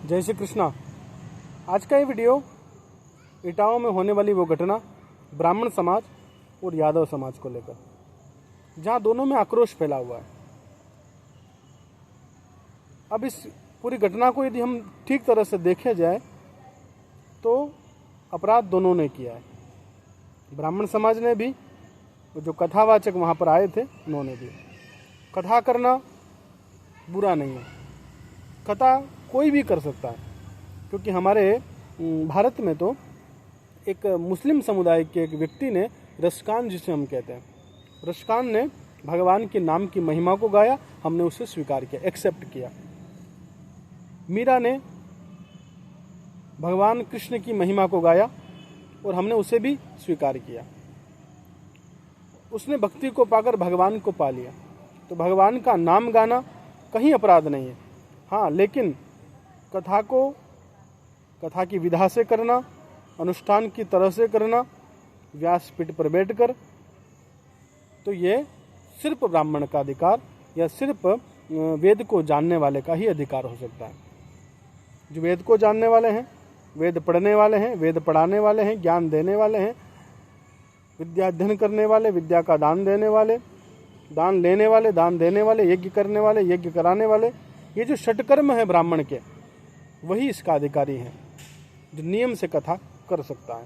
जय श्री कृष्णा। आज का ये वीडियो इटावा में होने वाली वो घटना ब्राह्मण समाज और यादव समाज को लेकर, जहां दोनों में आक्रोश फैला हुआ है। अब इस पूरी घटना को यदि हम ठीक तरह से देखे जाए तो अपराध दोनों ने किया है। ब्राह्मण समाज ने भी, जो कथावाचक वहाँ पर आए थे उन्होंने भी। कथा करना बुरा नहीं है, कथा कोई भी कर सकता है, क्योंकि हमारे भारत में तो एक मुस्लिम समुदाय के एक व्यक्ति ने रसकान, जिसे हम कहते हैं, रसकान ने भगवान के नाम की महिमा को गाया, हमने उसे स्वीकार किया, एक्सेप्ट किया। मीरा ने भगवान कृष्ण की महिमा को गाया और हमने उसे भी स्वीकार किया। उसने भक्ति को पाकर भगवान को पा लिया। तो भगवान का नाम गाना कहीं अपराध नहीं है। हाँ, लेकिन कथा की विधा से करना, अनुष्ठान की तरह से करना, व्यासपीठ पर बैठकर, तो ये सिर्फ ब्राह्मण का अधिकार या सिर्फ वेद को जानने वाले का ही अधिकार हो सकता है। जो वेद को जानने वाले हैं, वेद पढ़ने वाले हैं, वेद पढ़ाने वाले हैं, ज्ञान देने वाले हैं, विद्या अध्ययन करने वाले, विद्या का दान देने वाले, दान लेने वाले, दान देने वाले, यज्ञ करने वाले, यज्ञ कराने वाले, ये जो षटकर्म है ब्राह्मण के, वही इसका अधिकारी है, जो नियम से कथा कर सकता है,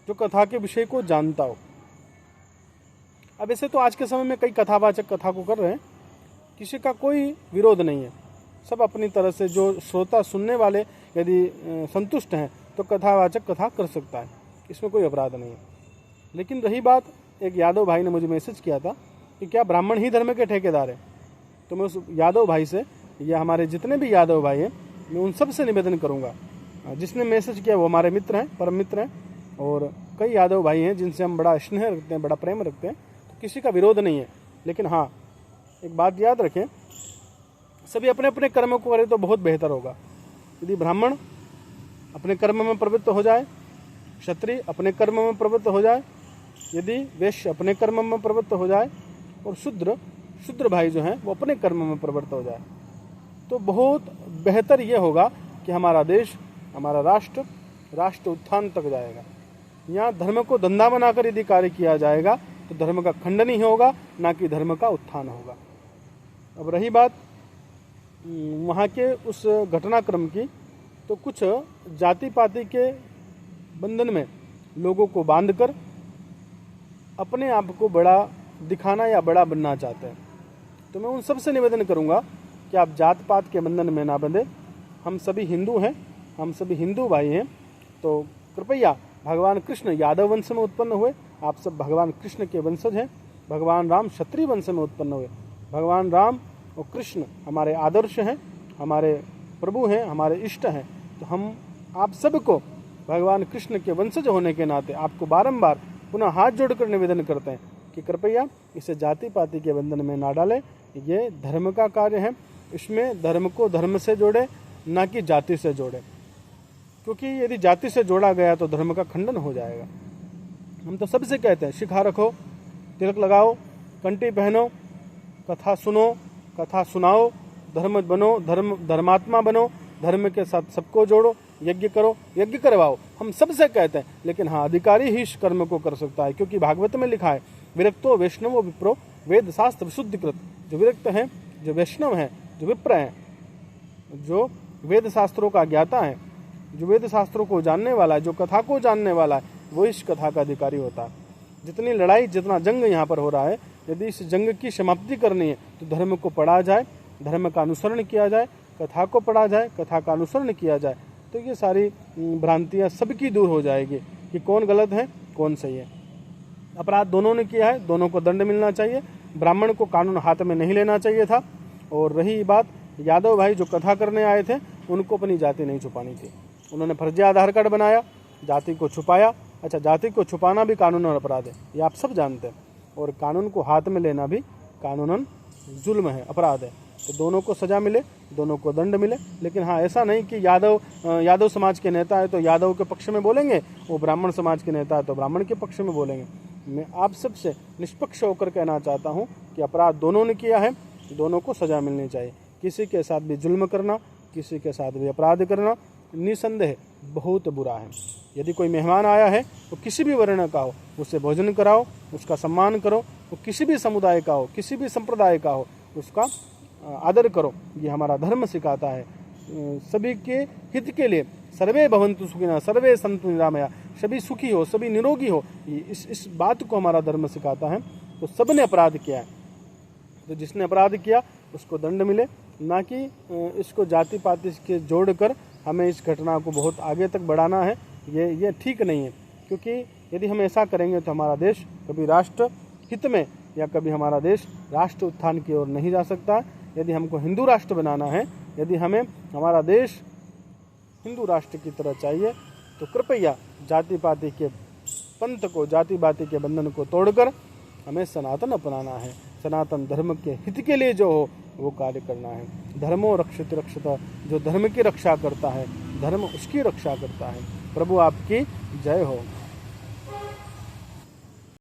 जो कथा के विषय को जानता हो। अब ऐसे तो आज के समय में कई कथावाचक कथा को कर रहे हैं, किसी का कोई विरोध नहीं है, सब अपनी तरह से, जो श्रोता सुनने वाले यदि संतुष्ट हैं तो कथावाचक कथा कर सकता है, इसमें कोई अपराध नहीं है। लेकिन रही बात, एक यादव भाई ने मुझे मैसेज किया था कि क्या ब्राह्मण ही धर्म के ठेकेदार हैं। तो मैं उस यादव भाई से, या हमारे जितने भी यादव भाई हैं, मैं उन सब से निवेदन करूंगा। जिसने मैसेज किया वो हमारे मित्र हैं, परम मित्र हैं, और कई यादव भाई हैं जिनसे हम बड़ा स्नेह रखते हैं, बड़ा प्रेम रखते हैं, तो किसी का विरोध नहीं है। लेकिन हाँ, एक बात याद रखें, सभी अपने अपने कर्म को करें तो बहुत बेहतर होगा। यदि ब्राह्मण अपने कर्म में प्रवृत्त हो जाए, क्षत्रिय अपने कर्म में प्रवृत्त हो जाए, यदि वैश्य अपने कर्म में प्रवृत्त हो जाए, और शूद्र भाई जो हैं वो अपने कर्म में प्रवृत्त हो जाए, तो बहुत बेहतर ये होगा कि हमारा देश, हमारा राष्ट्र उत्थान तक जाएगा। यहाँ धर्म को धंधा बनाकर यदि कार्य किया जाएगा तो धर्म का खंडन ही होगा, ना कि धर्म का उत्थान होगा। अब रही बात वहाँ के उस घटनाक्रम की, तो कुछ जाति पाति के बंधन में लोगों को बांधकर अपने आप को बड़ा दिखाना या बड़ा बनना चाहते हैं। तो मैं उन सब से निवेदन करूंगा कि आप जात पात के बंधन में ना बंधे। हम सभी हिंदू हैं, हम सभी हिंदू भाई हैं, तो कृपया, भगवान कृष्ण यादव वंश में उत्पन्न हुए, आप सब भगवान कृष्ण के वंशज हैं। भगवान राम क्षत्रिय वंश में उत्पन्न हुए। भगवान राम और कृष्ण हमारे आदर्श हैं, हमारे प्रभु हैं, हमारे इष्ट हैं। तो हम आप सबको भगवान कृष्ण के वंशज होने के नाते आपको बारंबार पुनः हाथ जोड़कर निवेदन करते हैं कि कृपया इसे जाति पाति के बंधन में ना डालें। ये धर्म का कार्य है, इसमें धर्म को धर्म से जोड़े, ना कि जाति से जोड़े, क्योंकि यदि जाति से जोड़ा गया तो धर्म का खंडन हो जाएगा। हम तो सबसे कहते हैं, शिखा रखो, तिलक लगाओ, कंठी पहनो, कथा सुनो, कथा सुनाओ, धर्म बनो, धर्मात्मा बनो, धर्म के साथ सबको जोड़ो, यज्ञ करो, यज्ञ करवाओ, हम सबसे कहते हैं। लेकिन हाँ, अधिकारी ही इस कर्म को कर सकता है, क्योंकि भागवत में लिखा है, विरक्तो वैष्णवो विप्रो वेद शास्त्र विशुद्धिकृत। जो विरक्त हैं, जो वैष्णव हैं, जो विप्र हैं, जो वेद शास्त्रों का ज्ञाता है, जो वेद शास्त्रों को जानने वाला है, जो कथा को जानने वाला है, वो इस कथा का अधिकारी होता है। जितनी लड़ाई, जितना जंग यहाँ पर हो रहा है, यदि इस जंग की समाप्ति करनी है तो धर्म को पढ़ा जाए, धर्म का अनुसरण किया जाए, कथा को पढ़ा जाए, कथा का अनुसरण किया जाए, तो ये सारी भ्रांतियाँ सबकी दूर हो जाएगी कि कौन गलत है, कौन सही है। अपराध दोनों ने किया है, दोनों को दंड मिलना चाहिए। ब्राह्मण को कानून हाथ में नहीं लेना चाहिए था। और रही बात, यादव भाई जो कथा करने आए थे, उनको अपनी जाति नहीं छुपानी थी। उन्होंने फर्जी आधार कार्ड बनाया, जाति को छुपाया। अच्छा, जाति को छुपाना भी कानून और अपराध है, ये आप सब जानते हैं। और कानून को हाथ में लेना भी कानूनन जुल्म है, अपराध है। तो दोनों को सजा मिले, दोनों को दंड मिले। लेकिन हाँ, ऐसा नहीं कि यादव समाज के नेता है तो यादव के पक्ष में बोलेंगे, वो ब्राह्मण समाज के नेता है तो ब्राह्मण के पक्ष में बोलेंगे। मैं आप सबसे निष्पक्ष होकर कहना चाहता हूँ कि अपराध दोनों ने किया है, दोनों को सजा मिलनी चाहिए। किसी के साथ भी जुल्म करना, किसी के साथ भी अपराध करना निसंदेह बहुत बुरा है। यदि कोई मेहमान आया है वो किसी भी वर्ण का हो, उसे भोजन कराओ, उसका सम्मान करो, वो किसी भी समुदाय का हो, किसी भी संप्रदाय का हो, उसका आदर करो। ये हमारा धर्म सिखाता है। सभी के हित के लिए सर्वे भवन्तु सुखिनः सर्वे सन्तु निरामया, सभी सुखी हो, सभी निरोगी हो, इस बात को हमारा धर्म सिखाता है। तो सबने अपराध किया है, तो जिसने अपराध किया उसको दंड मिले, ना कि इसको जाति पाति के जोड़कर हमें इस घटना को बहुत आगे तक बढ़ाना है। ये ठीक नहीं है, क्योंकि यदि हम ऐसा करेंगे तो हमारा देश कभी राष्ट्र हित में या कभी हमारा देश राष्ट्र उत्थान की ओर नहीं जा सकता। यदि हमको हिंदू राष्ट्र बनाना है, यदि हमें हमारा देश हिंदू राष्ट्र की तरह चाहिए, तो कृपया जाति पाति के पंथ को, जाति पाति के बंधन को तोड़कर हमें सनातन अपनाना है। सनातन धर्म के हित के लिए जो हो वो कार्य करना है। धर्मो रक्षति रक्षता, जो धर्म की रक्षा करता है, धर्म उसकी रक्षा करता है। प्रभु आपकी जय हो।